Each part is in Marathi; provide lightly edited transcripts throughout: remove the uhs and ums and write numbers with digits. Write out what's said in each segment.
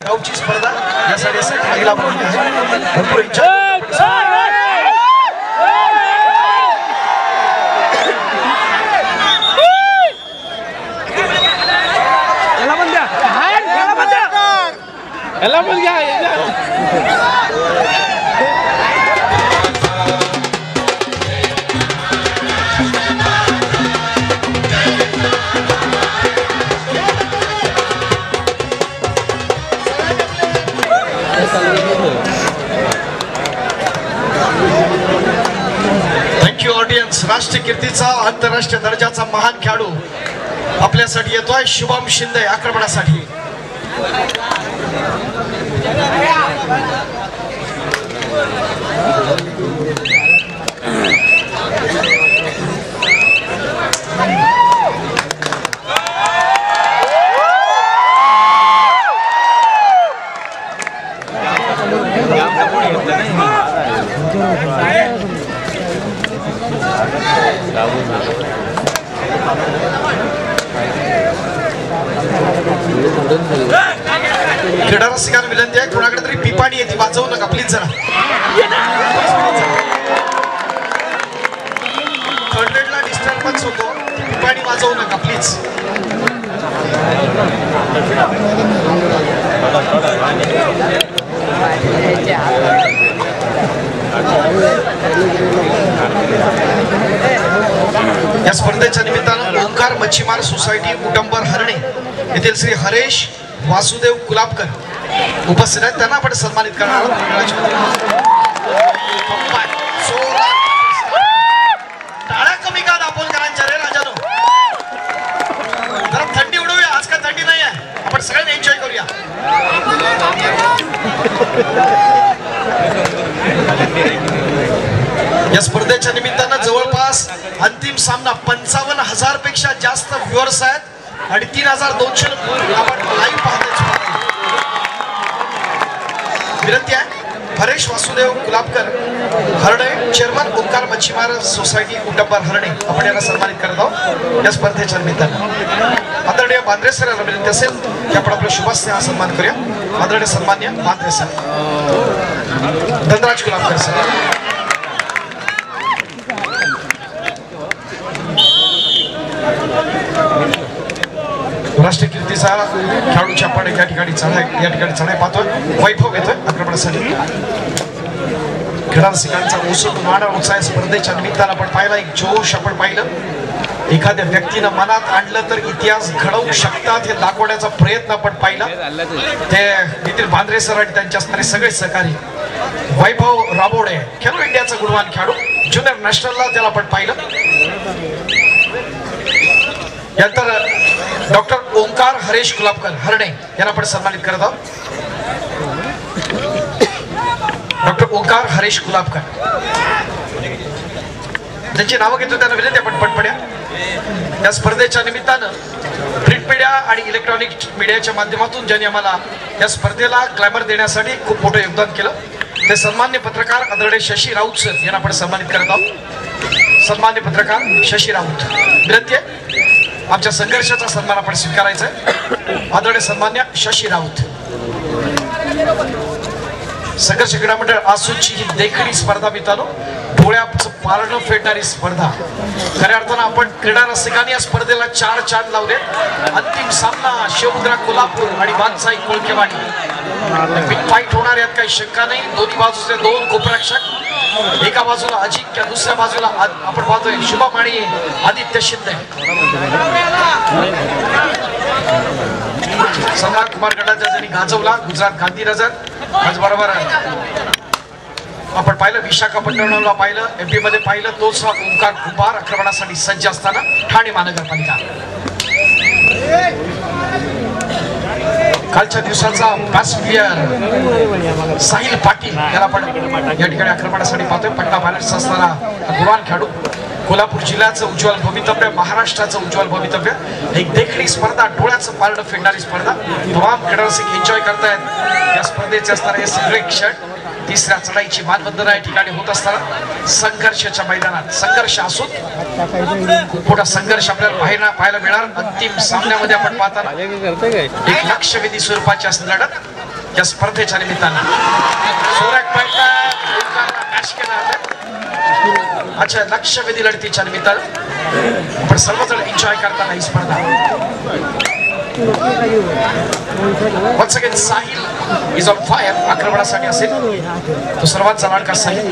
गावची स्पर्धा यासाठी महिला भरपूर इच्छा थँक्यू ऑडियन्स. राष्ट्रीय कीर्तीचा आंतरराष्ट्रीय दर्जाचा महान खेळाडू आपल्यासाठी येतोय शुभम शिंदे आक्रमणासाठी. क्रीडा रसिकांना विनंती आहे, कोणाकडे तरी पिपाणी येते वाजवू नका प्लीज. जरा थर्ड ग्रेडला डिस्टर्बन्स होतो, पिपाणी वाजवू नका प्लीज. या स्पर्धेच्या निमित्तानं ओंकार मच्छीमार सोसायटी उटंबर हरणे येथील श्री हरेश वासुदेव कुलाबकर उपस्थित आहेत. त्यांना आपण सन्मानित करणार आहोत. टाळ्या कमी का दापोलकरांच्या रे राजानो. जरा थंडी उडवूया, आज का थंडी नाही आहे, आपण सगळ्यांनी एन्जॉय करूया. या स्पर्धेच्या निमित्तानं जवळपास अंतिम सामना 55,000 पेक्षा जास्त व्ह्युअर्स आहेत आणि 3,200 आपण लाईव्ह पाहतोय. विनंती आहे, हरेश वासुदेव कुलाबकर हरणे चेअरमन ओंकार मच्छीमार सोसायटी उटंबर हरणे आपण यांना सन्मानित करत आहोत या स्पर्धेच्या निमित्तानं. आदरणीय बांद्रे सर यांना विनंती असेल की आपण आपल्या शुभस्ते हा सन्मान करूया. आदरणीय सन्मान्य बांद्रे सर, धनराज कुलाबकर सर. राष्ट्रीय कीर्तीचा खेळाडूच्या आपण या ठिकाणी चढाई पाहतोय. वैभव येतोय आक्रमणासाठी. क्रीडा रसिकांचा उत्साह स्पर्धेच्या निमित्तानं आपण पाहिला, एक जोश आपण पाहिलं. एखाद्या व्यक्तीनं मनात आणलं तर इतिहास घडवू शकतात हे दाखवण्याचा प्रयत्न आपण पाहिला. ते नितीन बांद्रे सर आणि त्यांच्या असणारे सगळे सहकारी. वैभव राबोडे खेलो इंडियाचा गुणवान खेळाडू, ज्युनियर नॅशनलला त्याला आपण पाहिलं. यानंतर डॉक्टर ओंकार हरेश कुलाबकर हरणे यांना आपण सन्मानित करत आहोत. डॉक्टर ओंकार हरेश कुलाबकर त्यांची नावं घेतो, त्यांना विनंती आपण पटपड्या. या स्पर्धेच्या निमित्तानं प्रिंट मीडिया आणि इलेक्ट्रॉनिक मीडियाच्या माध्यमातून ज्यांनी आम्हाला या स्पर्धेला ग्लॅमर देण्यासाठी खूप मोठं योगदान केलं ते सन्मान्य पत्रकार आदरणीय शशी राऊत सर यांना आपण सन्मानित करत आहोत. सन्मान्य पत्रकार शशी राऊत, विनंती आहे आमच्या संघर्षाचा सन्मान आपण स्वीकारायचा आहे. आदरणीय सन्मान्य शशी राऊत. संघर्ष क्रीडा मंडळ आसूची ही देखणी स्पर्धा मित्रांनो, डोळ्याचं पारणं फेडणारी स्पर्धा. खऱ्या अर्थानं आपण क्रीडा रसिकांनी या स्पर्धेला 4 चांद लावले. अंतिम सामना शिवमुद्रा कोल्हापूर आणि बादशाही कोळकेवाडी. बिग फाईट होणार यात काही शंका नाही. दोन्ही बाजूचे 2 कोपरक्षक, एका बाजूला अजिंक्य, दुसऱ्या बाजूला आपण पाहतोय शुभम आणि आदित्य शिंदे. संग्राम कुमार गडाचा ज्यांनी गाजवला गुजरात गांधीनगर, त्याचबरोबर आपण पाहिलं विशाखापट्टणमला पाहिलं, एमपी मध्ये पाहिलं, तोच ओंकार कुंभार आक्रमणासाठी सज्ज असताना ठाणे महानगरपालिका. कालच्या दिवसाचा बेस्ट प्लेयर साहिल पाटील याला आपण या ठिकाणी आक्रमणासाठी पाहतोय. पट्टा बॅलन्स असणारा गुणवान खेळाडू. कोल्हापूर जिल्ह्याचं उज्ज्वल भवितव्य, महाराष्ट्राचं उज्ज्वल भवितव्य. एक देखणी स्पर्धा, डोळ्याचं पारडं फेडणारी स्पर्धा. तमाम क्रीडारसिक एन्जॉय करतायत या स्पर्धेचे असणारे हे सगळे क्षण. तिसऱ्या चढाईची मानवंदना या ठिकाणी होत असताना संघर्षाच्या मैदानात संघर्ष असून खूप मोठा संघर्ष आपल्याला पाहायला मिळणार. अंतिम सामन्यामध्ये आपण पाहताना एक लक्षवेधी स्वरूपाची असणारी लढत. या स्पर्धेच्या निमित्तानं सोराक पॉइंटला मॅच केला अच्छा लक्षवेधी लढतीच्या निमित्तानं आपण सर्वजण एन्जॉय करताना ही स्पर्धा once again Sahil is on fire आक्रमणासाठी असेल तो सर्वांचा लाडका साहिल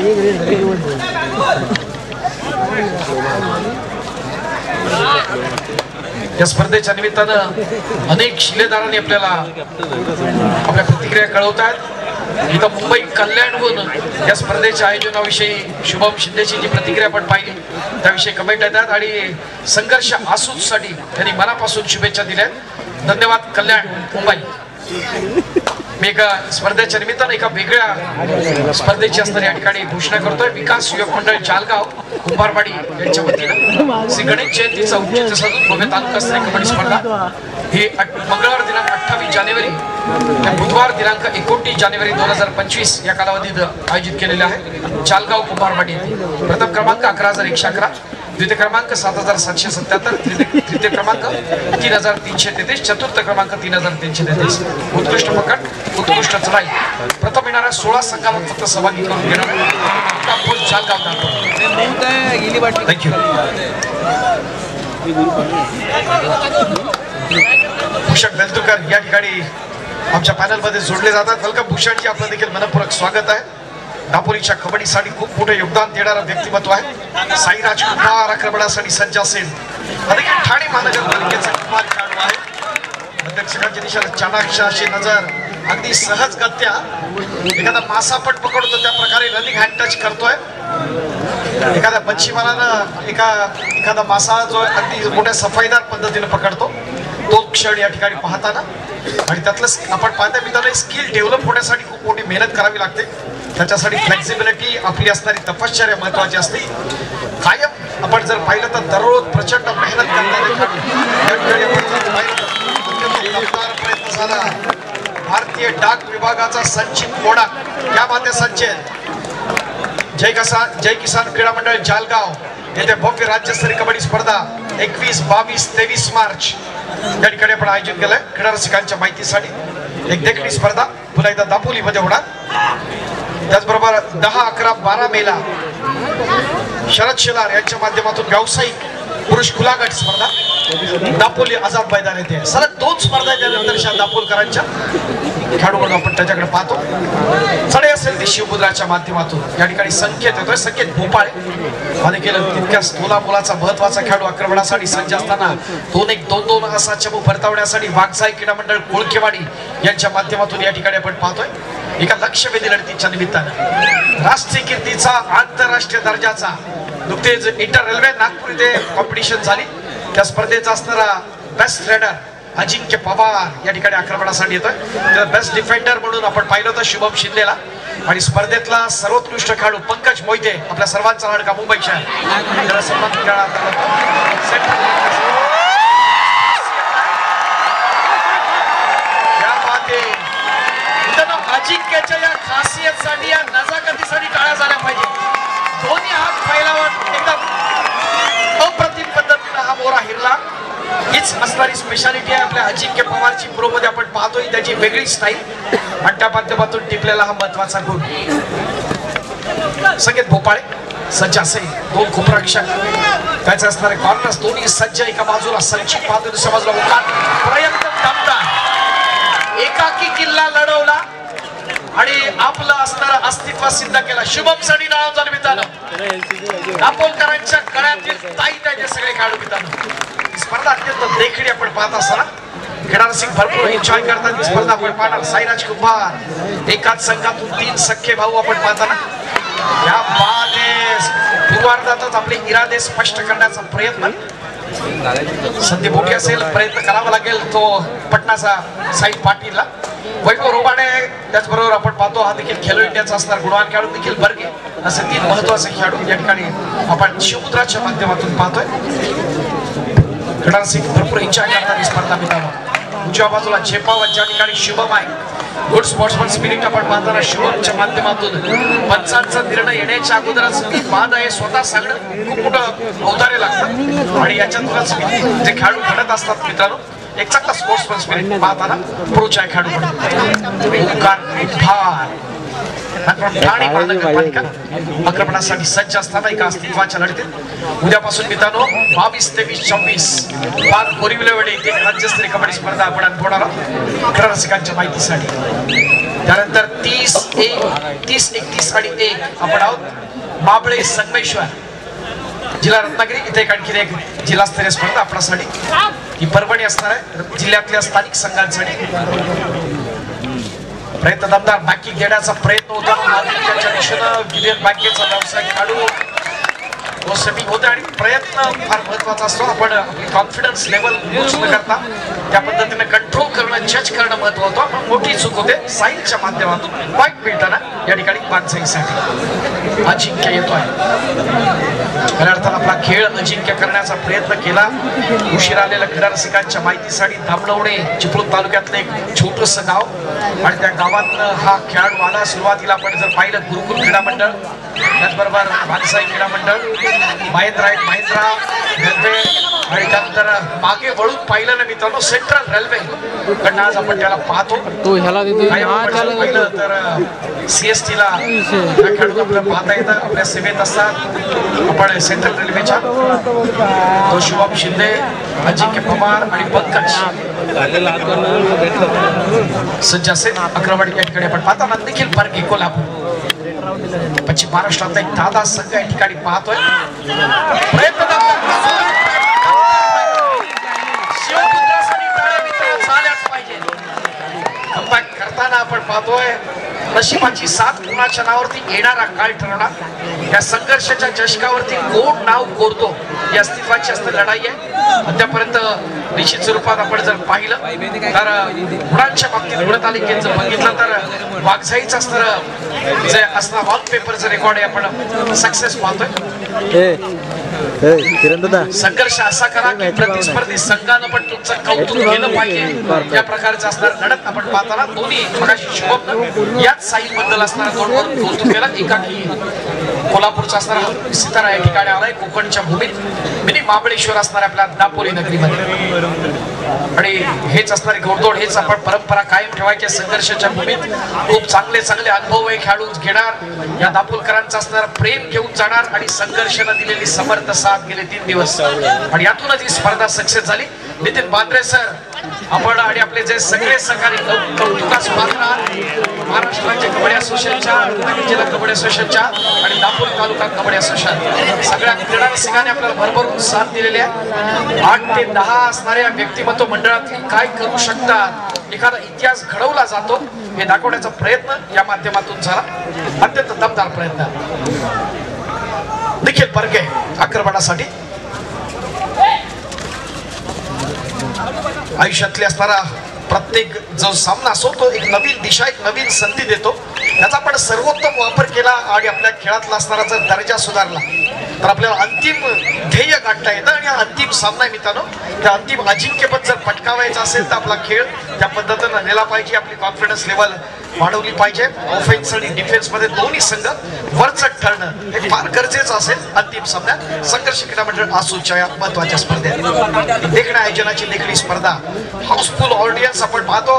या स्पर्धेच्या निमित्तानं अनेक शिलेदारांनी आपल्याला आपल्या प्रतिक्रिया कळवतात इथं मुंबई कल्याणहून या स्पर्धेच्या आयोजनाविषयी शुभम शिंदेची जी प्रतिक्रिया आपण पाहिली त्याविषयी कमेंट येतात आणि संघर्ष आसूसाठी त्यांनी मनापासून शुभेच्छा दिल्या धन्यवाद कल्याण मुंबई मी एका स्पर्धेच्या निमित्तानं एका वेगळ्या स्पर्धेची असणारी या ठिकाणी घोषणा करतोय विकास युवक मंडळ जालगाव कुंभारवाडी यांच्या वतीनं श्री गणेश जयंतीचा औचित्य साधून भव्य तालुकास्तरीय कबड्डी स्पर्धा ही मंगळवार दिनांक 28 जानेवारी ते बुधवार दिनांक 29 जानेवारी 2025 या कालावधीत आयोजित केलेले आहे जालगाव कुंभारवाडी येथे प्रथम क्रमांक 11,111 द्वितीय क्रमांक 7,777 तृतीय क्रमांक 3,333 चतुर्थ क्रमांक 3,333 उत्कृष्ट पकड उत्कृष्ट चढाई प्रथम येणाऱ्या 16 संघांना फक्त सहभागी करून घेणार थँक्यू भूषण बेलतुरकर या ठिकाणी आमच्या पॅनल मध्ये जोडले जातात वेलकम भूषणजी आपलं देखील मनपूर्वक स्वागत आहे दापोलीच्या कबड्डीसाठी खूप मोठं योगदान देणारं व्यक्तिमत्व आहे साईराज कुमार आक्रमणासाठी सज्ज असेल देखील ठाणे महानगरपालिकेचा कुमार खेळाडू आहे अध्यक्षांच्या दिशेला चाणाक्ष अशी नजर अगदी सहजगत्या एखादा मासा पण पकडतो त्या प्रकारे रनिंग हँड टच करतोय एखाद्या मच्छीमारानं एखादा मासा जो अगदी मोठ्या सफाईदार पद्धतीने पकडतो तो क्षण या ठिकाणी पाहताना आणि त्यातलं आपण पाहता मित्रांनो स्किल डेव्हलप होण्यासाठी खूप मोठी मेहनत करावी लागते त्याच्यासाठी फ्लेक्सिबिलिटी आपली असणारी तपश्चर्या महत्वाची असते कायम आपण जर पाहिलं तर दररोज प्रचंड मेहनत करणारे प्रयत्न झाला भारतीय डाक विभागाचा संचित मोडा या माते संचेत जय किसान क्रीडा मंडळ जालगाव येथे भव्य राज्यस्तरीय कबड्डी स्पर्धा 21, 22, 23 मार्च या ठिकाणी आपण आयोजित केलंय क्रीडा रसिकांच्या माहितीसाठी एक देखणी स्पर्धा पुन्हा एकदा दापोलीमध्ये होणार त्याचबरोबर 10, 11, 12 मेला शरद शेलार यांच्या माध्यमातून व्यावसायिक पुरुष खुला गट स्पर्धा दापोली आझाद मैदान येथे सलग 2 स्पर्धा त्यानंतर दापोलकरांच्या खेळाडू म्हणून आपण त्याच्याकडे पाहतो चढे असेल ती शिवमुद्राच्या माध्यमातून या ठिकाणी संकेत येतोय संकेत भोपाळे आणि केलं तितक्याच तोला मुलाचा महत्वाचा खेळाडू आक्रमणासाठी सज्ज असताना 2-1-2-2 असा चमू परतावण्यासाठी वाघसाई क्रीडा मंडळ कोळकेवाडी यांच्या माध्यमातून या ठिकाणी आपण पाहतोय एका लक्षवेधी लढतीच्या निमित्तानं राष्ट्रीय कीर्तीचा आंतरराष्ट्रीय दर्जाचा नुकतेच इंटर रेल्वे नागपूर इथे कॉम्पिटिशन झाली त्या स्पर्धेचा असणारा बेस्ट रेडर अजिंक्य पवार या ठिकाणी आक्रमणासाठी येतोय त्याला बेस्ट डिफेंडर म्हणून आपण पाहिलं होतं शुभम शिंदेला आणि स्पर्धेतला सर्वोत्कृष्ट खेळाडू पंकज मोहिते आपल्या सर्वांचा लाडका मुंबई शहर त्याला सन्मान करण्यात अजिंक्यच्या या खासियतसाठी या नजाकतीसाठी टाळ्या झाल्या पाहिजे दोन्ही हात फैलावून एकदम अप्रतिम पद्धतीने हा मोरा हिरला हीच असणारी स्पेशालिटी आहे आपल्या अजिंक्य पवारची प्रो मध्ये आपण पाहतोय त्याची वेगळी स्टाईल आणि त्या माध्यमातून टिपलेला हा महत्वाचा गुण संकेत भोपाळे सज्ज असेल 2 खूपरक्षक त्याचे असणारे कॉर्नर्स दोन्ही सज्ज एका बाजूला संचित पाहतो दुसऱ्या बाजूला उकार प्रयत्न दमदार एकाकी किल्ला लढवला आणि आपलं असणारं अस्तित्व सिद्ध केला शुभम साठी नाव निमित्तानं दापोलकरांच्या गळ्यातील ताईत आहे सगळे खेळाडू मित्रांनो स्पर्धा अत्यंत देखणी आपण पाहत असताना खेळाडू सिंग भरपूर एन्जॉय करतात स्पर्धा आपण पाहणार साईराज कुंभार एकाच संघातून 3 सख्खे भाऊ आपण पाहताना या पूर्वार्धातच आपले इरादे स्पष्ट करण्याचा प्रयत्न संधी मोठी असेल प्रयत्न करावा लागेल तो पटनाचा साईड पाटीलला वैभव रोबाडे त्याचबरोबर आपण पाहतो हा देखील खेलो इंडियाचा असणार गुणवान खेळाडू देखील बर्गे असे 3 महत्वाचे खेळाडू या ठिकाणी आपण शिवमुद्राच्या माध्यमातून पाहतोय खेळाडू सिंग भरपूर एन्जॉय करतात स्पर्धा मित्रांनो उजव्या बाजूला झेपावत ज्या ठिकाणी शुभम आहे गुड स्पोर्ट्समन स्पिरिट आपण पाहताना शुभमच्या माध्यमातून पंचांचा निर्णय येण्याच्या अगोदरच ती बाद आहे स्वतः सांगणं खूप मोठं अवतारे लागतं आणि याच्यातूनच जे खेळाडू घडत असतात मित्रांनो एक चांगला स्पोर्ट्समन स्पिरिट पाहताना पुढच्या खेळाडू ठाणे महानगरपालिका आक्रमणासाठी सज्ज असताना एका अस्तित्वाच्या लढतीत उद्यापासून मित्रांनो 22, 23, 26 पाच बोरिवलेवाडी येथे राज्यस्तरीय कबड्डी स्पर्धा आपण अनुभवणार आहोत रसिकांच्या माहितीसाठी. त्यानंतर 30, 31 आणि 1 आपण आहोत माबळे संगमेश्वर जिल्हा रत्नागिरी इथे आणखी एक जिल्हास्तरीय स्पर्धा आपल्यासाठी ही परभणी असणार आहे जिल्ह्यातल्या स्थानिक संघांसाठी. प्रयत्न दमदार बँकिंग घेण्याचा प्रयत्न होता नागरिकांच्या दिशेनं गिलियन बँकेचा व्यवसाय काढू सेटिंग होते आणि प्रयत्न फार महत्वाचा असतो. आपण आपली कॉन्फिडन्स लेवल लूज न करता त्या पद्धतीने कंट्रोल करणं जज करणं महत्वाचं होतं. पण मोठी चूक होते साईलच्या माध्यमातून पॉईंट मिळताना या ठिकाणी माणसाईसाठी अजिंक्य येतोय. खऱ्या अर्थानं आपला खेळ अजिंक्य करण्याचा प्रयत्न केला. उशीर आलेल्या क्रीडा रसिकांच्या माहितीसाठी धामणवणे चिपळूण तालुक्यातलं एक छोटस गाव आणि त्या गावातनं हा खेळाडू आला. सुरुवातीला आपण जर पाहिलं गुरुकुल क्रीडा मंडळ त्याचबरोबर मानसाई क्रीडा मंडळ महिंद्रा रेल्वे आणि त्यानंतर मागे वळून पाहिलं ना मित्रांनो सेंट्रल रेल्वे कडनं आज आपण त्याला पाहतो. पाहिलं तर CST ला खेळून आपल्याला पाहता येतं आपल्या सेवेत असतात. आपण सेंट्रल रेल्वेच्या तो शुभम शिंदे अजिंक्य पवार आणि पंकज सज्ज असेल. अकरावाडी या ठिकाणी आपण पाहताना देखील परकी कोल्हापूर पश्चिम महाराष्ट्रातला एक दादा संघ या ठिकाणी पाहतोय. प्रयत्न करताना आपण पाहतोय नशिबाची साथ कुणाच्या नावावरती येणारा काळ ठरवणार. या संघर्षाच्या चषकावरती कोण नाव कोरतो ही अस्तित्वाची असणारी लढाई आहे. अद्यापर्यंत निश्चित स्वरूपात आपण जर पाहिलं तर गुणांच्या बाबतीत गुणतालिकेत जर बघितलं तर वाघजाईचं असणारं जे असणार वॉलपेपरचं रेकॉर्ड आहे आपण सक्सेस पाहतोय. संघर्ष असा करा की प्रतिस्पर्धी संघानं पण तुमचं कौतुक केलं पाहिजे या प्रकारचं असणार लढत आपण पाहताना दोन्ही मगाशी शुभम याच साईल बद्दल असणारा तोंडवरून कौतुक केला. एकाकी कोल्हापूरचा असणारा सितारा या ठिकाणी आलाय कोकणच्या भूमीत मिनी महाबळेश्वर असणार आपल्या दापोली नगरीमध्ये आणि हेच असणारे घोडदौड हेच आपण परंपरा कायम ठेवायच्या संघर्षाच्या भूमीत खूप चांगले अनुभव खेळाडू घेणार या दापोलकरांचा असणारा प्रेम घेऊन जाणार आणि संघर्षानं दिलेली समर्थ साथ गेले 3 दिवस आणि यातूनच ही स्पर्धा सक्सेस झाली. नितीन बांद्रे सर आपण आणि आपले जे सगळे सहकारी कौतुकास पात्र महाराष्ट्र राज्य कबड्डी असोसिएशनच्या रत्नागिरी जिल्हा कबड्डी असोसिएशनच्या आणि दापोली तालुका कबड्डी असोसिएशन सगळ्या क्रीडा रसिकांनी आपल्याला भरभरून साथ दिलेली आहे. 8 ते 10 असणाऱ्या व्यक्तिमत्व मंडळातील काय करू शकतात एखादा इतिहास घडवला जातो हे दाखवण्याचा प्रयत्न या माध्यमातून झाला. अत्यंत दमदार प्रयत्न निखिल परगे आक्रमणासाठी आयुष्यातले असणारा प्रत्येक जो सामना असो तो एक नवीन दिशा एक नवीन संधी देतो. त्याचा आपण सर्वोत्तम वापर केला आणि आपल्या खेळातला असणारा जर दर्जा सुधारला तर आपल्याला अंतिम ध्येय गाठता येतं आणि अंतिम सामना मित्रांनो त्या अंतिम अजिंक्यपद जर पटकावायचा असेल तर आपला खेळ त्या पद्धतीनं नेला पाहिजे. आपली कॉन्फिडन्स लेवल वाढवली पाहिजे. ऑफेन्स आणि डिफेन्स मध्ये दोन्ही संघ वरचढ ठरणं हे फार गरजेचं असेल. अंतिम सामन्यात संघर्ष क्रीडा मंडळ आसूच्या या महत्वाच्या स्पर्धेत देखण्या आयोजनाची देखणी स्पर्धा हाऊसफुल ऑडियन्स आपण पाहतो.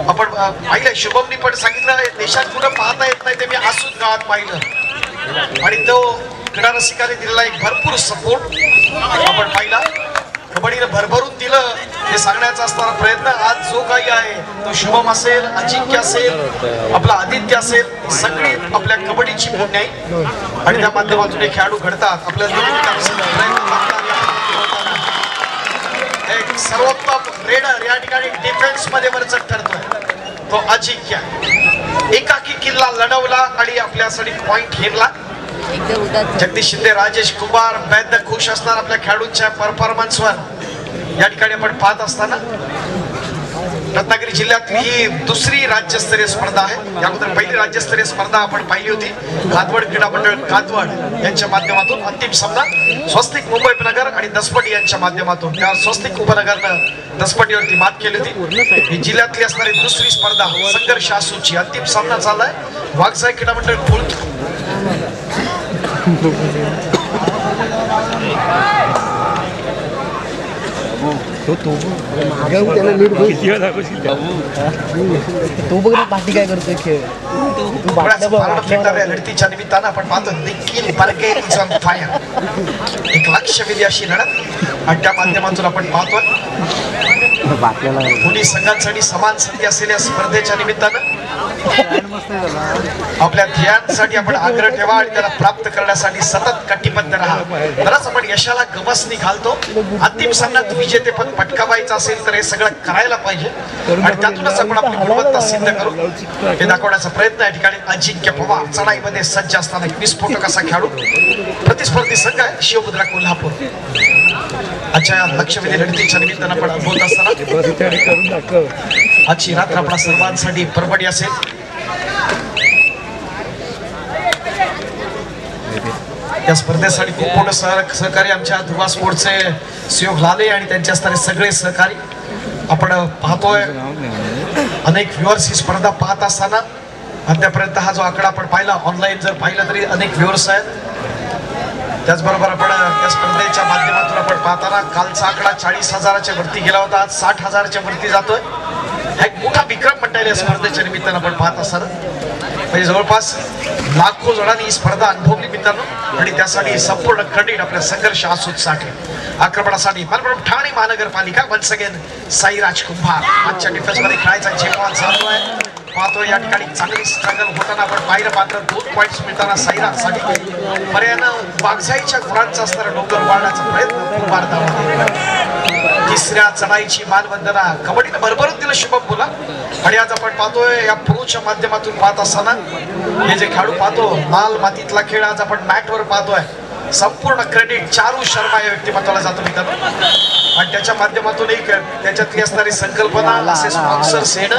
आपण पाहिलं शुभमनी पण सांगितलं देशात कुठं पाहता येत नाही ते मी आसूत गावात पाहिलं आणि तो क्रीडा रसिकांनी दिलेला एक भरपूर सपोर्ट आपण पाहिला. कबड्डीनं भरभरून दिलं हे सांगण्याचा असणारा प्रयत्न आज जो काही आहे तो शुभम असेल अजिंक्य असेल आपला आदित्य असेल सगळी आपल्या कबड्डीची पुण्याई आणि त्या माध्यमातून हे खेळाडू घडतात. आपल्याला एक सर्वोत्तम रेडर या ठिकाणी डिफेन्स मध्ये वरचढ ठरतोय तो अजिंक्य एकाकी किल्ला लढवला आणि आपल्यासाठी पॉइंट घेतला. जगदीश शिंदे राजेश कुमार वैद्य खुश असणार आपल्या खेळाडूंच्या परफॉर्मन्सवर या ठिकाणी आपण पाहत असताना रत्नागिरी जिल्ह्यातली ही दुसरी राज्यस्तरीय स्पर्धा आहे. यानंतर पहिली राज्यस्तरीय स्पर्धा आपण पाहिली होती कादवड क्रीडा मंडळ कादवड यांच्या माध्यमातून अंतिम सामना स्वस्तिक मुंबई उपनगर आणि दसपटी यांच्या माध्यमातून त्या स्वस्तिक उपनगरनं दसपटीवरती मात केली होती. ही जिल्ह्यातली असणारी दुसरी स्पर्धा संघर्ष आसूची अंतिम सामना झालाय वाघजाई क्रीडा मंडळ पुळकी तो बघ ना पाठी काय करतोय खेळ लढतीच्या निमित्तानं आपण पाहतो देखील बर्गे इज ऑन फायर. एक लक्षवेधी अशी लढत आणि त्या माध्यमातून आपण पाहतोय दोन्ही संघांसाठी समान संधी असलेल्या स्पर्धेच्या निमित्तानं आपल्या ध्येयांसाठी आपण आग्रह ठेवा आणि त्याला प्राप्त करण्यासाठी सतत कटिबद्ध राहा. तरच आपण यशाला गवसणी घालतो. अंतिम सामन्यात विजेतेपद पटकावायचं असेल तर हे सगळं करायला पाहिजे आणि त्यातूनच आपण आपली गुणवत्ता सिद्ध करू हे दाखवण्याचा प्रयत्न या ठिकाणी अजिंक्य पवार चढाईमध्ये सज्ज असताना एक विस्फोटक असा खेळाडू प्रतिस्पर्धी संघ आहे शिवमुद्रा कोल्हापूर. अच्छा लक्षवेधी लढतीच्या निमित्तानं आपण बोलत असताना आजची रात्र आपल्या सर्वांसाठी परवडी असेल. या स्पर्धेसाठी खूप मोठं सहकारी आमच्या ध्रुवा स्पोर्ट्सचे सहयोग लाले आणि त्यांच्या असणारे सगळे सहकारी आपण पाहतोय. अनेक व्ह्युअर्स ही स्पर्धा पाहत असताना अद्यापर्यंत हा जो आकडा आपण पाहिला ऑनलाईन जर पाहिलं तरी अनेक व्ह्युअर्स आहेत. त्याचबरोबर आपण या स्पर्धेच्या माध्यमातून आपण पाहताना कालचा आकडा 40,000च्या वरती गेला होता. आज 60,000च्या वरती जातोय. हा एक मोठा विक्रम म्हणता येईल या स्पर्धेच्या निमित्तानं आपण पाहत असताना. म्हणजे जवळपास लाखो जणांनी ही स्पर्धा अनुभवली मित्रांनो आणि त्यासाठी संपूर्ण क्रेडिट आपल्या संघर्ष आसूसाठी आक्रमणासाठी ठाणे महानगरपालिका वन्स अगेन साईराज कुंभार आजच्या डिफेन्समध्ये खेळायचा झेपा चालू आहे. पाहतो या ठिकाणी चांगली स्ट्रगल होताना आपण पाहिलं मात्र 2 पॉईंट्स मिळताना साईराजसाठी पर्यायानं वाघजाईच्या गुरांचा असणारा डोंगर वाढण्याचा प्रयत्न कुंभार दावा. तिसऱ्या चढाईची मानवंदना कबड्डीनं भरभरून दिलं शुभम बोला आणि आज आपण पाहतोय या प्रोच्या माध्यमातून पाहत असताना हे जे खेळाडू पाहतो लाल मातीतला खेळ आज आपण मॅटवर पाहतोय. संपूर्ण क्रेडिट चारू शर्मा या व्यक्तिमत्वाला जातो मित्रांनो आणि त्याच्या माध्यमातून एक त्याच्यातली असणारी संकल्पना असे स्पॉन्सर्स येणं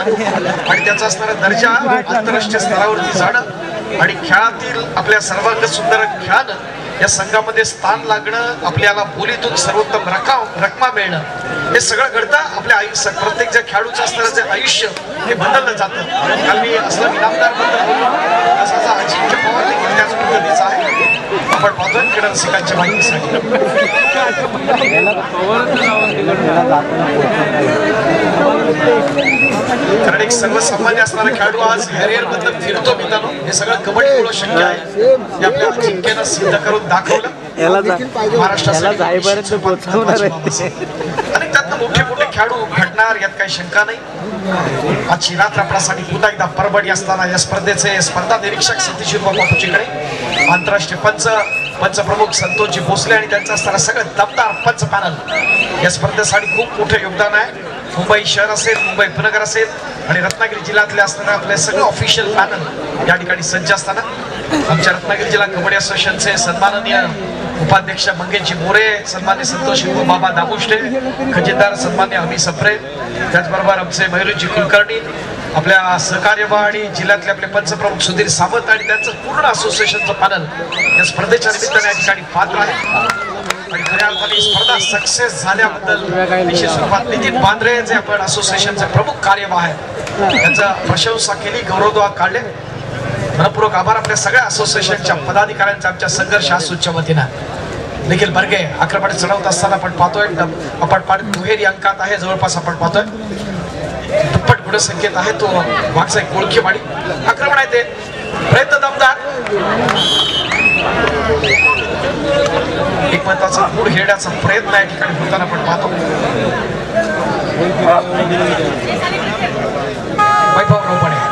आणि त्याचा असणारा दर्जा आंतरराष्ट्रीय स्तरावरती जाणं आणि खेळातील आपल्या सर्वांग सुंदर खेळानं या संघामध्ये स्थान लागणं आपल्याला बोलीतून सर्वोत्तम रकमा मिळणं हे सगळं घडतं आपल्या आयुष्य. प्रत्येक ज्या खेळाडूचं असणारं जे आयुष्य हे बदललं जातं. काल मी असलं इनामदार बद्दल बोललो तसाचा अजिंक्य पवार देखील त्याच पद्धतीचा आहे. आपण पाहतोय क्रीडा रसिकांच्या माहितीसाठी कारण एक सर्वसामान्य असणारा खेळाडू आज करिअर बद्दल फिरतो मित्रांनो. हे सगळं कबड्डीमुळे शक्य आहे. हे आपल्या अजिंक्यनं सिद्ध करून दाखवलं. महाराष्ट्रासाठी आणि त्यातनं मोठे मोठे खेळाडू घडणार यात काही शंका नाही. आजची रात्र आपल्यासाठी पुन्हा एकदा परबडी असताना या स्पर्धेचे स्पर्धा निरीक्षक सतीश बापूजीकडे आंतरराष्ट्रीय पंचप्रमुख संतोषजी भोसले आणि त्यांचा असताना सगळं दमदार पंच पॅनल या स्पर्धेसाठी खूप मोठं योगदान आहे. मुंबई शहर असेल मुंबई उपनगर असेल आणि रत्नागिरी जिल्ह्यातले असताना आपले सगळं ऑफिशियल पॅनल या ठिकाणी सज्ज असताना आमच्या रत्नागिरी जिल्हा कबड्डी असोसिएशनचे सन्माननीय उपाध्यक्ष मंगेशजी मोरे, सन्मान्य संतोष बाबा दामुष्टे, खजिनदार सन्मान्य अमी सप्रे, त्याचबरोबर आमचे मयुरजी कुलकर्णी, आपल्या सहकार्य आणि जिल्ह्यातले आपले पंचप्रमुख सुधीर सावंत आणि त्यांचं पूर्ण असोसिएशनचं पॅनल या स्पर्धेच्या निमित्ताने या ठिकाणी पात्र आहे. आणि खऱ्या अर्थाने स्पर्धा सक्सेस झाल्याबद्दल विशेष स्वरूपात नितीन बांद्रे जे आपण असोसिएशनचे प्रमुख कार्यवाह आहेत त्यांचा प्रशंसा केली, गौरवोद्गार काढले. मनपूर्वक आभार आपल्या सगळ्या असोसिएशनच्या पदाधिकाऱ्यांचा आमच्या संघर्ष आसूच्या वतीनं. निखिल बर्गे आक्रमण चढवत असताना आपण पाहतोय आपण दुहेरी अंकात आहे. जवळपास आपण पाहतोय दुप्पट गुणसंख्येत आहे तो मागचा एक कोळखीवाडी आक्रमण आहे. ते प्रयत्न दमदार एक महत्वाचा मूड घेण्याचा प्रयत्न या ठिकाणी होताना आपण पाहतो. वैभव रोपणे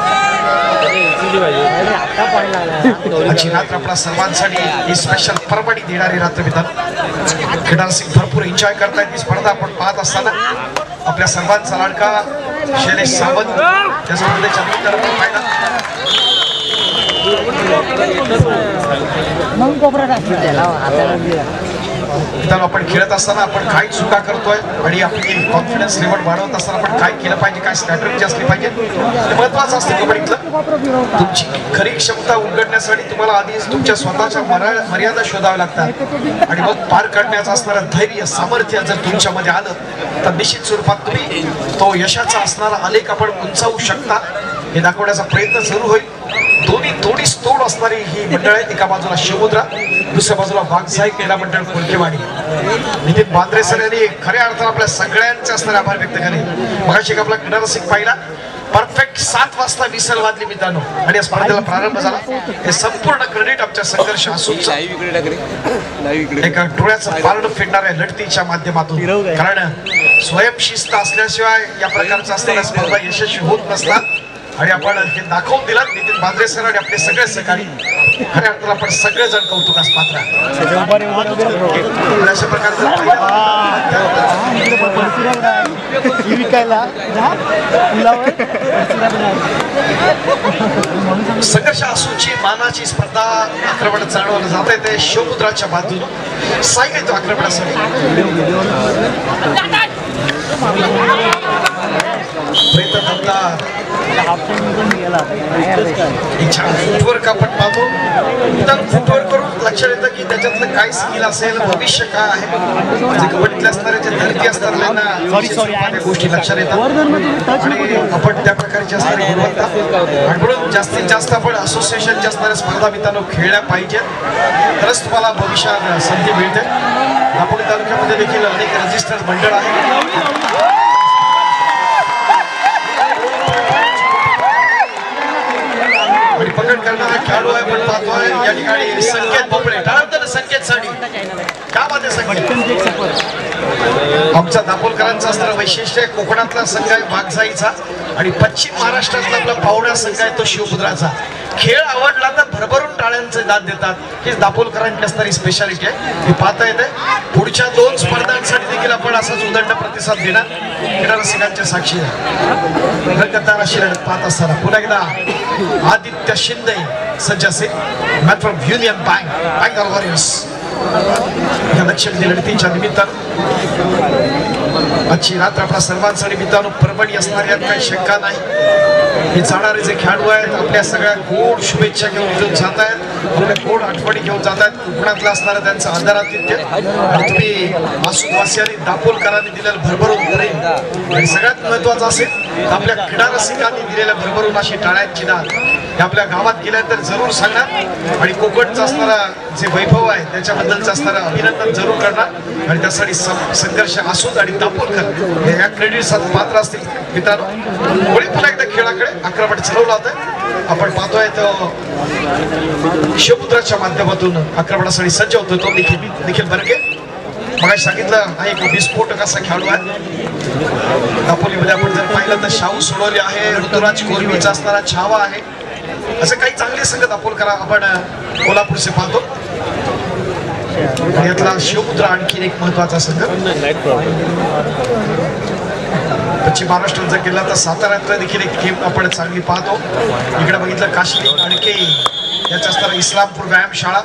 आजची रात्र आपल्या सर्वांसाठी ही स्पेशल परबडी देणारी रात्र मित्रांनो. क्रीडारसिक भरपूर एन्जॉय करतायत ही स्पर्धा आपण पाहत असताना आपल्या सर्वांचा लाडका शैलेश सावंत त्या स्पर्धेच्या निमित्तानं पाहिला मित्रांनो. आपण खेळत असताना आपण काय चुका करतोय आणि आपली कॉन्फिडन्स लेवल वाढवत असताना आपण काय केलं पाहिजे, काय स्ट्रॅटेजी असली पाहिजे हे महत्वाचं असतं कबड्डीतलं. तुमची खरी क्षमता उलगडण्यासाठी तुम्हाला आधीच तुमच्या स्वतःच्या मर्यादा शोधाव्या लागतात आणि मग पार काढण्याचं असणारं धैर्य सामर्थ्य जर तुमच्यामध्ये आलं तर निश्चित स्वरूपात तुम्ही तो यशाचा असणारा आलेख आपण उंचावू शकता हे दाखवण्याचा प्रयत्न सुरू होईल. दोन्ही तोडीस तोड असणारी ही मंडळ आहेत. एका बाजूला शिवमुद्रा, दुसऱ्या बाजूला वाघसाई क्रीडा मंडळ कोळकेवाडी. नितीन बांद्रे सर यांनी खऱ्या अर्थानं आपल्या सगळ्यांचे असणारे आभार व्यक्त केले. मगाशी आपला क्रीडा रसिक पाहिला, परफेक्ट 7 वाजता विसल वाजली मित्रांनो आणि या स्पर्धेला प्रारंभ झाला. हे संपूर्ण क्रेडिट आमच्या संघर्ष असूनचं एका डोळ्याचं पारड फिरणाऱ्या लढतीच्या माध्यमातून. कारण स्वयंशिस्त असल्याशिवाय या प्रकारच्या असणाऱ्या स्पर्धा यशस्वी होत नसतात आणि आपण हे दाखवून दिलं. नितीन बांद्रे सर आणि आपले सगळे सहकारी खऱ्या अर्थानं आपण सगळेजण कौतुकास पात्र अशा प्रकारचं संघर्ष असूची मानाची स्पर्धा आक्रमण चालवलं जात आहे. ते शिवमुद्राच्या बाजूने साई येतो आक्रमणासाठी. प्रयत्न थांबला. छान फुटवर्क आपण पाहतो. फुटवर्क करून लक्षात येतं की त्याच्यातलं काय स्किल असेल, भविष्य काय आहे. कबड्डीतल्या असणाऱ्या ज्या धरती असतात त्यांना गोष्टी लक्षात येतात आणि आपण त्या प्रकारची असणारी गुणवत्ता आणि म्हणून जास्तीत जास्त आपण असोसिएशनच्या असणाऱ्या स्पर्धा मित्रांनो खेळल्या पाहिजेत. तरच तुम्हाला भविष्यात संधी मिळते. दापोली तालुक्यामध्ये देखील अनेक रजिस्टर्ड मंडळ आहेत. पकड करणारा खेळाडू आहे. पण पाहतोय या ठिकाणी संकेत भोपळे ठरवतं संकेत साडी का बात आहे. संकेत आमचा दापोलकरांचा असणारा वैशिष्ट्य आहे. कोकणातला संघ आहे वाघसाईचा आणि पश्चिम महाराष्ट्रातला आपला पाहुणा संघ आहे तो शिवमुद्राचा. खेळ आवडला तर भरभरून टाळ्यांचे दाद देतात. ही दापोलकरांची असणारी स्पेशालिटी आहे. हे पाहता येते. पुढच्या 2 स्पर्धांसाठी देखील आपण असाच उदंड प्रतिसाद देणार. क्रीडा रसिकांच्या साक्षी रंगतदार अशी लढत पाहत असताना पुन्हा एकदा आदित्य शिंदे सज्ज असेल man from union bank warriors या लक्षवेधी लढतीच्या निमित्तानं आजची रात्र आपल्या सर्वांसाठी मित्रांनो परभणी असणार यात काही शंका नाही. हे जाणारे जे खेळाडू आहेत आपल्या सगळ्या गोड शुभेच्छा घेऊन जात आहेत. आपल्या गोड आठवणी घेऊन जात आहेत. कोकणातलं असणारं त्यांचं आदरातिथ्य आणि तुम्ही मासूदवासियांनी दापोलकरांनी दिलेलं भरभरून करेल आणि सगळ्यात महत्वाचं असेल आपल्या क्रीडा रसिकांनी दिलेल्या भरभरून अशी टाळ्यांची दाद हे आपल्या गावात गेल्यानंतर जरूर सांगणार आणि कोकणचं असणारा जे वैभव आहे त्याच्याबद्दलचं असणारं अभिनंदन जरूर करणार आणि त्यासाठी संघर्ष असूद आणि दापोलकर हे या क्रेडिट पात्र असतील. मित्रांनो पुन्हा एकदा खेळाकडे आक्रमण चालवलं होतं. आपण पाहतोय तो शिवमुद्राच्या माध्यमातून आक्रमणासाठी सज्ज होतो तो देखील बरगे. मग सांगितलं हा एक विस्फोटक असा खेळाडू आहे. दापोलीमध्ये आपण जर पाहिलं तर शाहू सोडवले आहे, ऋतुराज कोरवीचा असणारा छावा आहे. असं काही चांगले संघ दापोलकरा आपण कोल्हापूरचे पाहतो. यातला शिवमुद्रा आणखी एक महत्वाचा संघ. पश्चिम महाराष्ट्रात जर गेला तर साताऱ्यातला देखील एक टीम आपण चांगली पाहतो. इकडे बघितलं काश्मीर अडके याच्या असणारा इस्लामपूर व्यायामशाळा.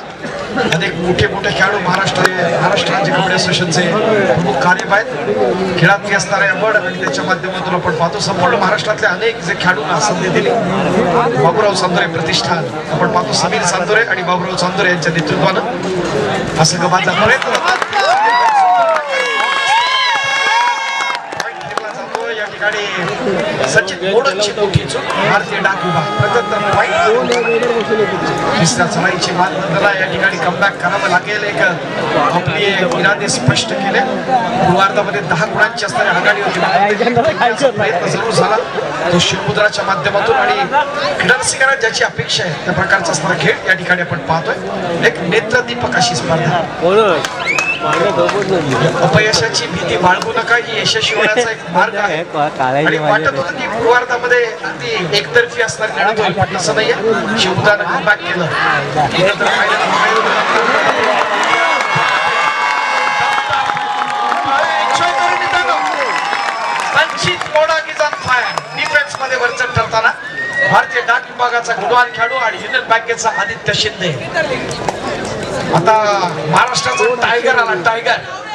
अनेक मोठे खेळाडू महाराष्ट्र राज्य कबड्डी असोसिएशनचे प्रमुख कार्यपालक आहेत. खेळातली असणारे आवड आणि त्याच्या माध्यमातून आपण पाहतो संपूर्ण महाराष्ट्रातल्या अनेक जे खेळाडूंना संधी दिली. बाबूराव चांदोरे प्रतिष्ठान आपण पाहतो. समीर चांदोरे आणि बाबूराव चांदोरे यांच्या नेतृत्वानं असं गबाचा प्रयत्न सचिन मोडकची मोठी चूक. भारतीय डाक विभाग तिसऱ्या चढाईची मानदंडाला या ठिकाणी कमबॅक करावं लागेल. एक आपली इरादे स्पष्ट केले. पूर्वार्धामध्ये 10 गुणांची असणारी आघाडी होती. प्रयत्न जरूर झाला तो शिवमुद्राच्या माध्यमातून आणि क्रीडा रसिकांना ज्याची अपेक्षा आहे त्या प्रकारचा असणारा खेळ या ठिकाणी आपण पाहतोय. एक नेत्रदीपक अशी स्पर्धा. अपयशाची भीती बाळगू नका ही यशस्वी होण्याचा एक मार्ग आहे. आणि वाटत होतं की पूर्वार्धामध्ये अगदी एकतर्फी असणारी लढत होईल पण तसं नाहीये. शिवमुद्रानं कमबॅक केलं. डिफेन्स मध्ये वरचढ ठरताना भारतीय डाक विभागाचा गुणवान खेळाडू आणि युनियन बँकेचा आदित्य शिंदे. आता महाराष्ट्राचा टायगर आला.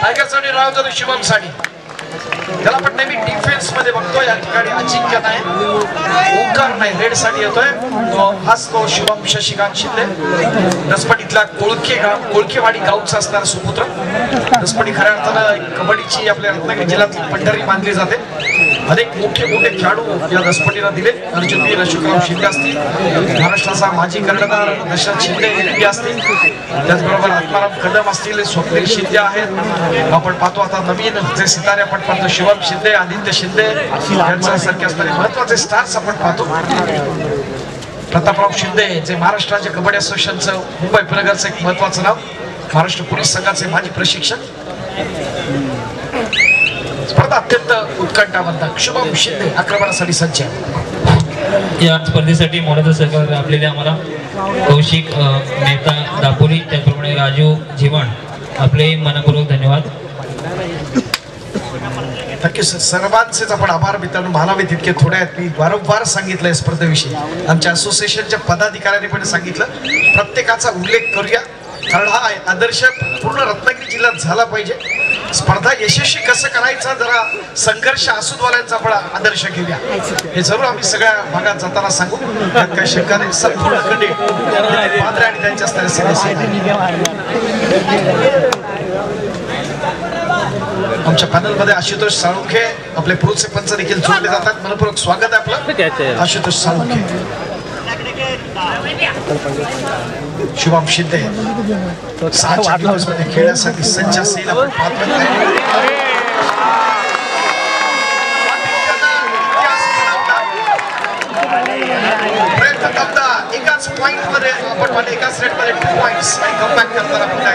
टायगरसाठी राहतो शुभम साडी. त्याला पण नेहमी डिफेन्स मध्ये बघतोय. या ठिकाणी अजिंक्य नाही, ओंकार नाही, रेड साठी येतोय. हाच तो शुभम शशिकांत शिंदे. रसपटीतला कोळकेवाडी गावचा असणारा सुपुत्र. रसपटी खऱ्या अर्थानं कबड्डीची आपल्या रत्नागिरी जिल्ह्यातली पंढरी मानली जाते. अनेक मोठे मोठे खेळाडू या दसपटीला दिले. अर्जुनवीर अशोकराव शिंदे असतील, महाराष्ट्राचा माजी कर्णधार दशरथ शिंदे असतील, त्याचबरोबर आत्माराम कदम असतील, स्वप्नील शिंदे आहेत. आपण पाहतो आता नवीन जे सितारे आपण पाहतो, शिवम शिंदे, आदित्य शिंदे यांच्यासारखे असणारे महत्वाचे स्टार्स आपण पाहतो. प्रतापराव शिंदे जे महाराष्ट्र कबड्डी असोसिएशनचं मुंबई उपनगरचं एक महत्वाचं नाव, महाराष्ट्र पोलीस संघाचे माजी प्रशिक्षक. स्पर्धा अत्यंत उत्कंठावंत. शुभम शिंदे आक्रमणासाठी सज्ज. या स्पर्धेसाठी मोलाचं सहकार्य आपल्याला आम्हाला कौशिक मेहता दापोली, त्याचप्रमाणे राजू जीवन, आपले मनपूर्वक धन्यवाद. नक्कीच सर्वांचेच आपण आभार मित्रांनो मानावे तितके थोडे आहेत. मी वारंवार सांगितलंय स्पर्धेविषयी, आमच्या असोसिएशनच्या पदाधिकाऱ्यांनी पण सांगितलं, प्रत्येकाचा उल्लेख करूया कारण हा आदर्श पूर्ण रत्नागिरी जिल्ह्यात झाला पाहिजे. स्पर्धा यशस्वी कसं करायचा जरा संघर्ष आसूदवाल्यांचा आपण आदर्श घेऊया, हे जरूर आम्ही सगळ्या भागात जाताना सांगू. त्यात काही शंका नाही. संपूर्ण खंडे पांढरे आणि त्यांच्या असणारे सदस्य आमच्या पॅनलमध्ये आशुतोष साळुंखे आपले पुरुषचे पंच देखील जोडले जातात. मनपूर्वक स्वागत आहे आपलं आशुतोष साळुंखे. शुभम शिंदे खेळण्यासाठी सज्ज असेल. आपण प्रयत्न करता एकाच पॉइंट मध्ये आपण एकाच रेट मध्ये 2 पॉइंट्स आणि कमबॅक करताना पुन्हा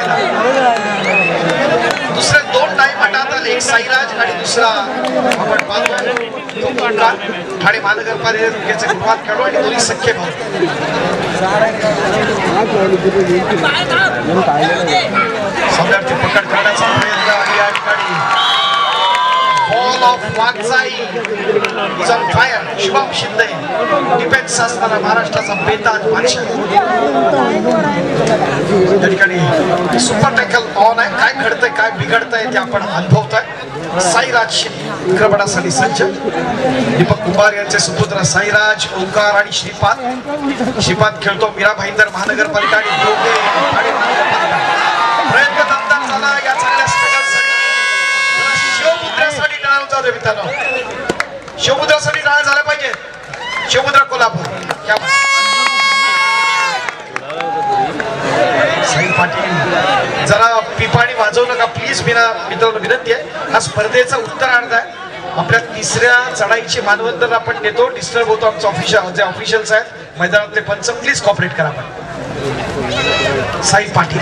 दुसरे 2 टाइम आले. एक साईराज आणि दुसरा आपण पाहतो ठाणे महानगरपालिकेचे गुणवान खेळाडू आणि दोन्ही सख्खे भाऊ. सौंदर्य पकड करण्याचा प्रयत्न आणि या ठिकाणी बॉल ऑफ वागजाई is on fire. Shubham Shinde defence असताना महाराष्ट्राचा बेताज बादशाह या ठिकाणी सुपर टॅकल ऑन आहे. काय घडतंय काय बिघडतंय ते आपण अनुभवतोय. साईराज शिंदे क्रमणासाठी सज्ज. दीपक कुंभार यांचे सुपुत्र साईराज, ओंकार आणि श्रीपाद खेळतो मीरा भाईंदर महानगरपालिका आणि दोघे ठाणे महानगरपालिका. प्रयत्न दमदार झाला या चांगल्या स्ट्रगलसाठी. शिवमुद्रासाठी टाळा जाऊ मित्रांनो, शिवमुद्रासाठी टाळा झाल्या पाहिजे. शिवमुद्रा कोल्हापूर. साई पाटील जरा पिपाणी वाजवू नका प्लीज. मित्रांनो विनंती आहे, हा स्पर्धेचा उत्तरार्ध आहे. आपल्या तिसऱ्या चढाईची मानवंदन आपण देतो. डिस्टर्ब होतो आमचं ऑफिशियल जे ऑफिशियल्स आहेत मैदानातले पंच, प्लीज कॉपरेट करा. आपण साई पाटील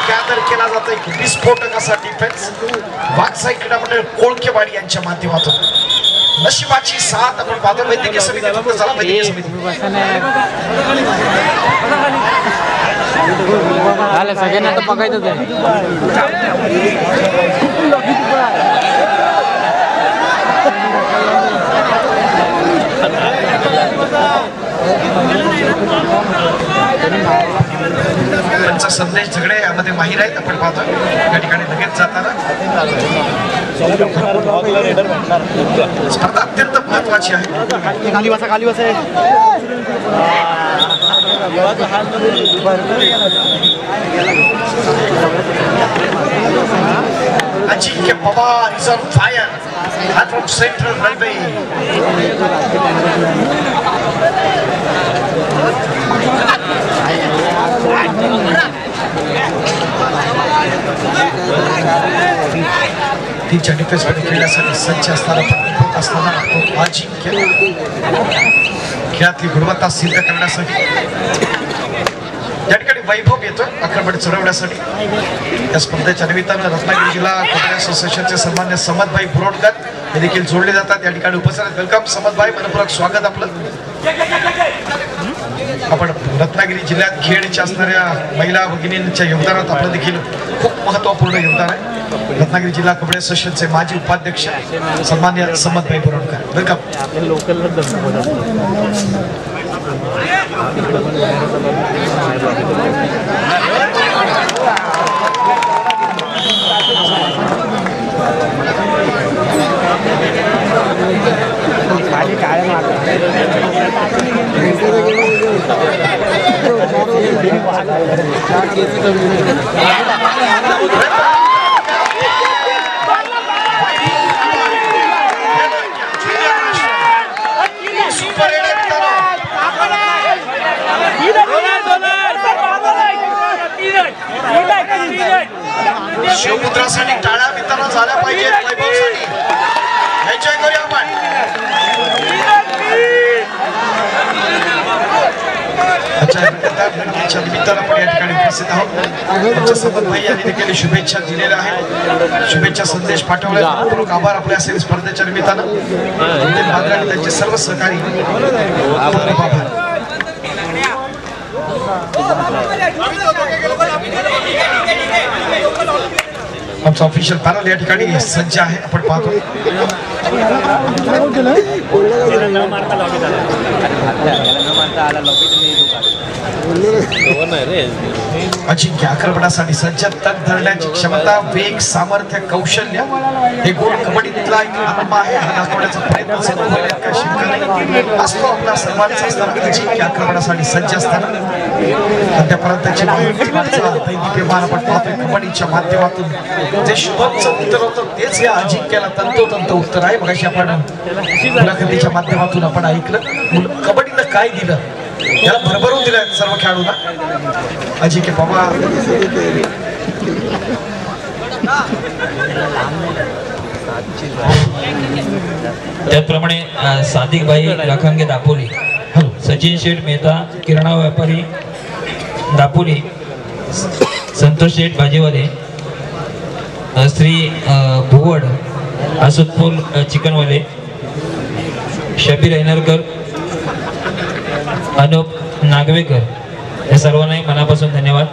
गॅदर केला जातो एक विस्फोटक असा डिफेन्स. वाघसाईकडे म्हणजे कोळकेवाडी यांच्या माध्यमातून नशिबाची साथ आपण पाहतो. वैद्यकीय समिती चला वैद्यकीय समिती सगळ्यांना तर बघायचंच आहे. त्यांचा संदेश झगडे यामध्ये माहीर आहेत. आपण पाहतो या ठिकाणी लगेच जाताना स्पर्धा अत्यंत महत्वाची आहे. खाली बसा खाली बसा. Ajinkya Pawar is on fire from Central Railway. तीनच्या डिफेन्स मध्ये खेळण्यासाठी सज्ज असताना अजिंक्य खेळातली गुणवत्ता सिद्ध करण्यासाठी या ठिकाणी वैभव येतोय आक्रमण चढवण्यासाठी. या स्पर्धेच्या निमित्तानं रत्नागिरी जिल्हा कबड्डी असोसिएशनचे सन्मान्य समदभाई बुरोडकर हे देखील जोडले जातात. या ठिकाणी उपस्थित वेलकम समदभाई, मनपूर्वक स्वागत आपलं. आपण रत्नागिरी जिल्ह्यात खेळच्या असणाऱ्या महिला भगिनींच्या योगदानात आपलं देखील खूप महत्वपूर्ण योगदान आहे. रत्नागिरी जिल्हा कबड्डी असोसिएशनचे माजी उपाध्यक्ष सन्मान्य समदभाई बुरोडकर, वेलकम. लोकल स्पर्धेच्या निमित्तानं आपण या ठिकाणी उपस्थित आहोत. आमच्या संबंध भाई यांनी देखील शुभेच्छा दिलेल्या आहेत, शुभेच्छा संदेश पाठवले. पूर्ण आभार आपल्या असेल स्पर्धेच्या निमित्तानं त्यांचे सर्व सहकारी आभार. आमचा ऑफिशियल पॅनल या ठिकाणी सज्ज आहे, आपण पाहतो. अजिंक्य आक्रमणासाठी सज्ज, तग धरण्याची क्षमता, वेग, सामर्थ्य, कौशल्य हे गुण कबड्डीतला एक आत्मा आहे हा दाखवण्याचा प्रयत्न असतो आपला सर्वांचा असताना. अजिंक्य आक्रमणासाठी सज्ज असताना अद्यापर्यंतची दैदिप्यमान आपण पाहतोय कबड्डीच्या माध्यमातून जे शुभमचं उत्तर होतं तेच या अजिंक्याला तंतोतंत उत्तर आहे. मगाशी आपण मुलाखतीच्या माध्यमातून आपण ऐकलं कबड्डीनं काय दिलं, याला भरभरून दिलं सर्व खेळाडूंना. अजिंक्य पवार त्याचप्रमाणे सादिक भाई लाखांगे दापोली, सचिन शेठ मेहता किराणा व्यापारी दापोली, संतोष शेठ भाजीवाले, श्री भुवड आसुदपूल चिकनवाले, शबीर ऐनरकर, अनुप नागवेकर या सर्वांनाही मनापासून धन्यवाद.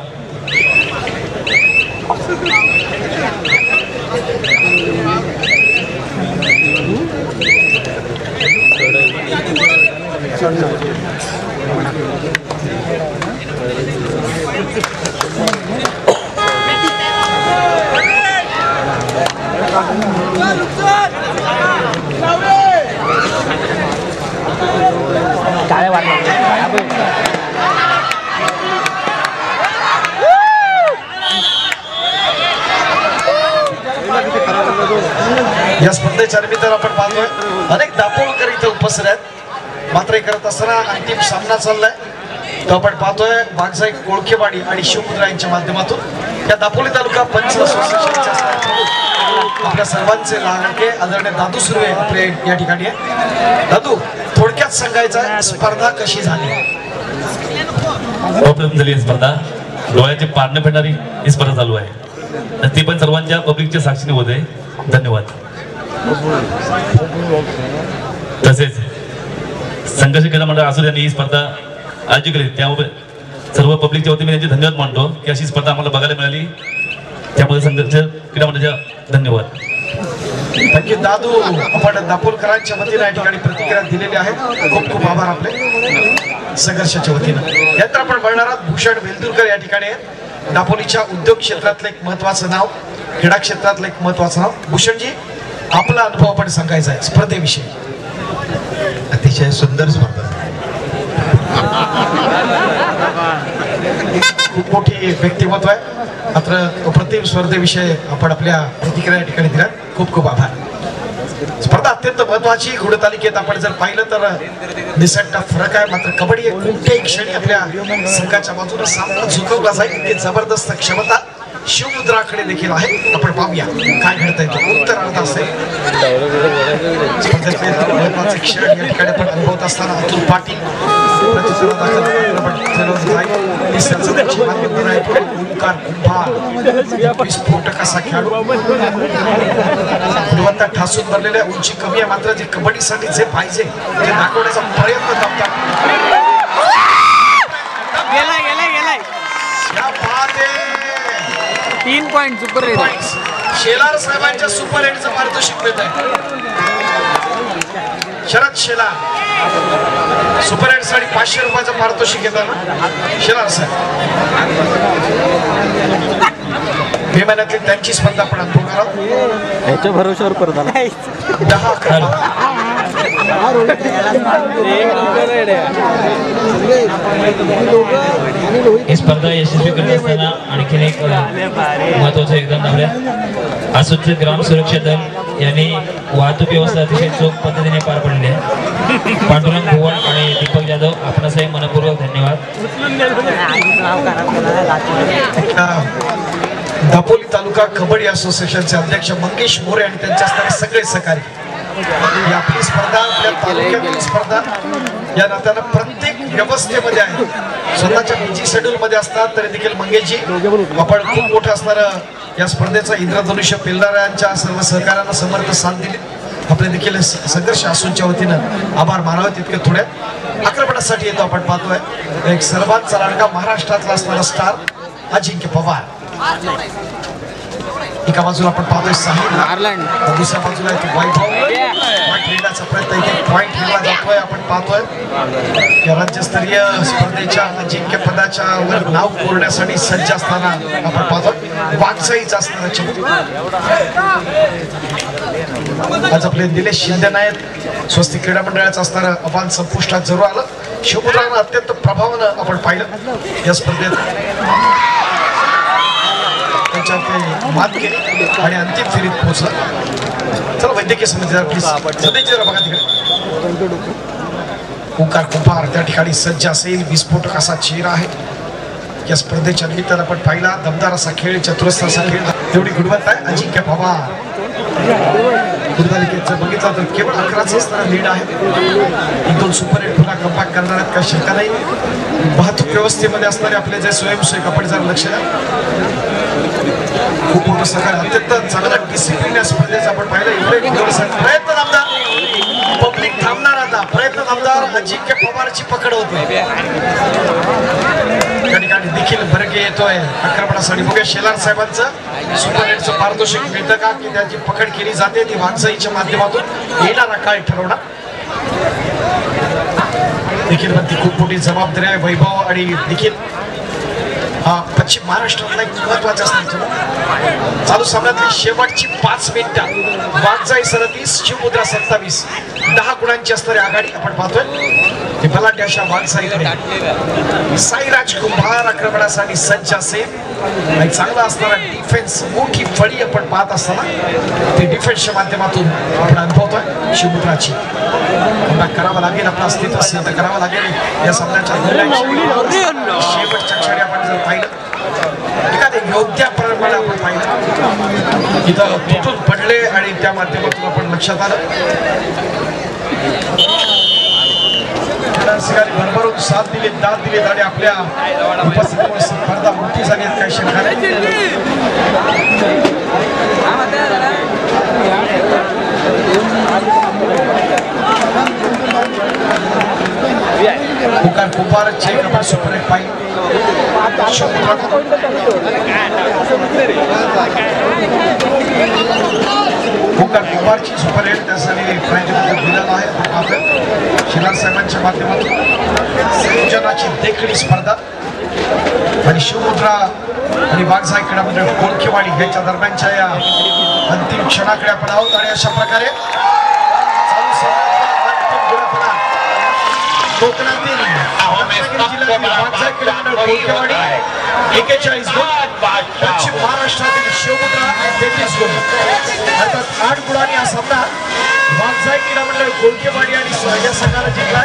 या स्पर्धेच्या निमित्तानं आपण पाहतोय अनेक दापोलकर इथे उपस्थित आहेत. मात्र करत असताना अंतिम सामना चाललाय तो आपण पाहतोय बागजाई कोळखेवाडी आणि शिवमुद्रा यांच्या माध्यमातून या दापोली तालुका पंच असोसिएशनच्या आपल्या सर्वांचे लाडके आदरणीय दादू सुर्वे आपले या ठिकाणी आहे. दादू, थोडक्यात सांगायचं स्पर्धा कशी झाली? अप्रतिम झाली स्पर्धा, डोळ्याचे पारणं फेडणारी ही स्पर्धा चालू आहे. ती पण सर्वांच्या पब्लिकच्या साक्षीने होते. धन्यवाद. तसेच संघर्ष क्रीडा मंडळ असू यांनी ही स्पर्धा आयोजित केली, त्यामुळे सर्व पब्लिकच्या वतीने त्यांचे धन्यवाद मानतो की अशी स्पर्धा आम्हाला बघायला मिळाली. त्यामुळे संघर्ष क्रीडा मंडळाच्या धन्यवाद. थँक्यू दादू. आपण दापोलकरांच्या वतीने या ठिकाणी प्रतिक्रिया दिलेली आहे, खूप खूप आभार आपले संघर्षाच्या वतीनं. यानंतर आपण बघणार आहोत भूषण वेलदुरकर या ठिकाणी आहेत. दापोलीच्या उद्योग क्षेत्रातलं एक महत्वाचं नाव, क्रीडा क्षेत्रातलं एक महत्वाचं नाव. भूषणजी, आपला अनुभव आपण सांगायचा आहे स्पर्धेविषयी. अतिशय सुंदर स्पर्धा, खूप मोठी व्यक्तिमत्व आहे. मात्र अप्रतिम स्पर्धेविषयी आपण आपल्या प्रतिक्रिया या ठिकाणी दिल्या, खूप खूप आभार. स्पर्धा अत्यंत महत्वाची. गुणतालिकेत आपण जर पाहिलं तर निसटता फरक आहे. मात्र कबड्डी कोणत्याही क्षणी आपल्या संघाच्या बाजूने सामना झुकवला जाईल इतकी जबरदस्त क्षमता शिवमुद्राकडे देखील आहे. आपण पाहूया काय घडतंय. उत्तरार्ध असेल स्पर्धेतले महत्वाचे क्षण या ठिकाणी आपण अनुभवत असताना अतुल पाटील विस्फोटक असा खेळाडू गुणवत्ता ठासून भरलेल्या, उंची कमी आहे मात्र जे कबड्डीसाठी जे पाहिजे ते दाखवण्याचा प्रयत्न करतात. 3 पॉइंट सुपर रेट. शेलार साहेबांच्या सुपर रेटचं पारितोषिक मिळत आहे. शरद शेलार सुपर रेट साठी 500 रुपयाचं पारितोषिक येतं ना शेलार साहेब. मे महिन्यातली त्यांची स्पर्धा आपण अनुभवणार आहोत. याच्या भरोश्यावर परत आला 10 ही स्पर्धा यशस्वी करत असताना आणखीन एक महत्वाचं योगदान लावलं. आसुदचे ग्राम सुरक्षा दल यांनी वाहतूक व्यवस्था अतिशय चोख पद्धतीने पार पडली आहे. पांडुरंग भुवन आणि दीपक जाधव आपणासही मनपूर्वक धन्यवाद. दापोली तालुका कबड्डी असोसिएशनचे अध्यक्ष मंगेश मोरे आणि त्यांच्या असणारे सगळे सहकारी. ही आपली स्पर्धा, आपल्या तालुक्यातील स्पर्धा या नात्यानं प्रत्येक व्यवस्थेमध्ये आहे, स्वतःच्या बिझी शेड्यूल मध्ये असतात तरी देखील मंगेशजी आपण खूप मोठं असणारं या स्पर्धेचा इंद्रधनुष्य पेलणाऱ्यांच्या सर्व सहकार्यांना समर्थ साथ दिली. आपले देखील संघर्ष असूनच्या वतीनं आभार मानावे. तितके थोड्या आक्रमणासाठी येतो आपण पाहतोय एक सर्वात लाडका महाराष्ट्रातला असणारा स्टार अजिंक्य पवार. एका बाजूला आपण पाहतोय साहिल, दुसऱ्या बाजूला वैभव. पॉईंट घेण्याचा प्रयत्न इथे पॉईंट घेतला जातोय. आपण पाहतोय या राज्यस्तरीय स्पर्धेच्या अजिंक्य पदाच्या वर नाव कोरण्यासाठी सज्ज असताना आपण पाहतोय वाघसाईचा असणारा चमू. आज आपले निलेश शिंदे नायक स्वस्तिक क्रीडा मंडळाचं असणारं आव्हान संपुष्टात जरूर आलं. शिवपुत्रांना अत्यंत प्रभावानं आपण पाहिलं या स्पर्धेत त्यांच्यावर मात केली आणि अंतिम फेरीत पोहोचला. चला वैद्यकीय समितीदार प्लीज सदैव बघा तिकडे. ओंकार कुंभार त्या ठिकाणी सज्ज असेल. विस्फोटक असा चेहरा आहे या स्पर्धेच्या निमित्तानं आपण पाहिला. दमदार असा खेळ, चतुरस्र असा खेळ, तेवढी गुणवत्ता आहे अजिंक्य पवार. गुरुदालिकेचं बघितलं तर केवळ 11च असणारा लीड आहे. 1-2 सुपर हिट पुन्हा कमबॅक करण्यात काही शंका नाही. वाहतूक व्यवस्थेमध्ये असणारे आपले जे स्वयंसेवक आपण जर लक्ष द्या, खूप मोठं सहकार्य, अत्यंत चांगला डिसिप्लिन या स्पर्धेचा आपण पाहिलं. एवढे प्रयत्न आमदार पब्लिक थांबणार आता. प्रयत्न आमदार अजिंक्य पवारची पकड होते त्या ठिकाणी देखील भरगे येतोय आक्रमणासाठी. बघूया शेलार साहेबांचं सुपर हिटचं पारितोषिक मिळतं का की त्याची पकड केली जाते ती वाघसाईच्या माध्यमातून येणारा काळ ठरवणार देखील पण ती खूप मोठी जबाबदारी आहे. वैभव आणि देखील हा पश्चिम महाराष्ट्रातला एक महत्वाचा असणार चालू सामन्यातली शेवटची 5 मिनिटं. वाघजाई 37, शिवमुद्रा 27, 10 गुणांची असणारी आघाडी आपण पाहतोय. ते बलाढ्य अशा वाघजाईकडे साईराज कुंभार आक्रमणासाठी सज्ज असेल. एक चांगला असणारा डिफेन्स, मोठी फळी आपण पाहत असताना ते डिफेन्सच्या माध्यमातून आपण अनुभवतोय. शिवमुद्राची करावं लागेल, आपलं अस्तित्व सिद्ध करावं लागेल या सामन्याच्या शेवटच्या क्षणी आपण जर पाहिलं एखाद्या योद्ध्याप्रमाणे आपण पाहिलं इथं तुटून पडले आणि त्या माध्यमातून आपण लक्षात आलं भरभरून साथ दिली, दाद दिली आणि आपल्या उपस्थितीमुळे स्पर्धा मोठी झाली काही शंका नाही. ओंकार कुंभार चेक आपण सुपर हिट पाहिजे. ओंकार कुंभारची सुपर हिट त्यासाठी प्रायोजक दिलेला आहे. शिलार साहेबांच्या माध्यमातून संयोजनाची देखणी स्पर्धा आणि शिवमुद्रा आणि वाघजाई क्रीडा मंडळ कोळखेवाडी यांच्या दरम्यानच्या या अंतिम क्षणाकडे आपण आहोत. आणि अशा प्रकारे कोकणातील वाघजाई क्रीडा मंडळ कोळखेवाडी 41 गुण, पश्चिम महाराष्ट्रातील शिवमुद्रा 33 गुण, अर्थात 8 गुणांनी हा सामना वाघजाई क्रीडा मंडळ कोळखेवाडी आणि या संघाला जिंकला.